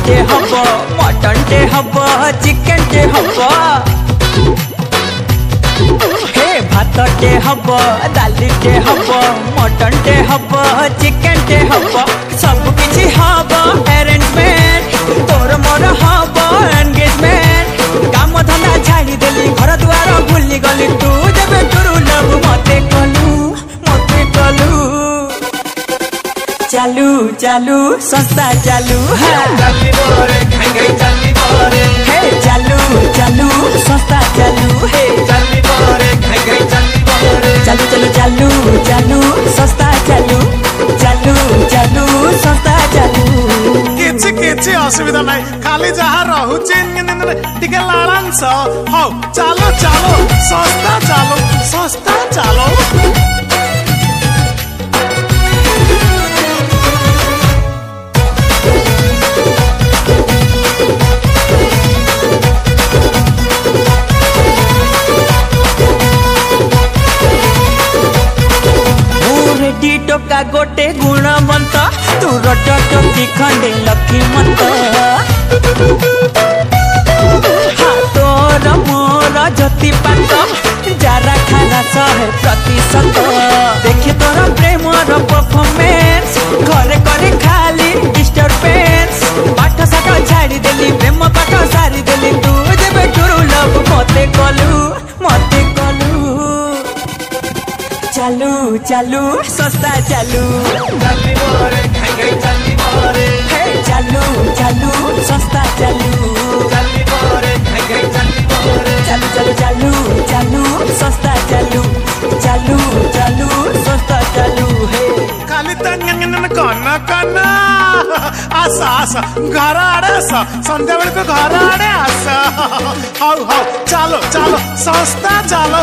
टे hub mutton टे hub chicken टे हब हे भात टे हब डाली टे हब मटन टे हब चिकेन टे हब सब किछि हब अरेंजमेंट तोर मोर हब एंगेजमेंट काम धंदा छाड़ी देली घर द्वार भूली गली तू जब टुरु लव मते कलू चालू चालू संस्था चालू है हे चालू चालू संस्था चालू है चालू चालू चालू चालू संस्था चालू चालू चालू संस्था चालू किछि किछि असुविधा नाही खाली जहा रहुचे टिके लालांस हो चालो चालो संस्था चालो टोका गोटे गुणवंत तू रट टोकी खंडे लक्ष्मीमंत तोर मोर जति पात जारा खाना 100% देखी तोर प्रेमर परफॉर्मेंस घरे करे खाली डिस्टर्बेंस पाठ साठ छाड़ी देली प्रेम पाठ सारी देली तू जब टुरु लव मते कलू चालू चालू संस्था चालू हे चालू चालू संस्था चालू चालू चालू चालू चालू संस्था चालू चालू चालू संस्था चालू हे खाली तंगन कन आसा आसा घर आड़े आसा संध्या बेल को घर आड़े आसा हाउ हाउ चालो चालो संस्था चालो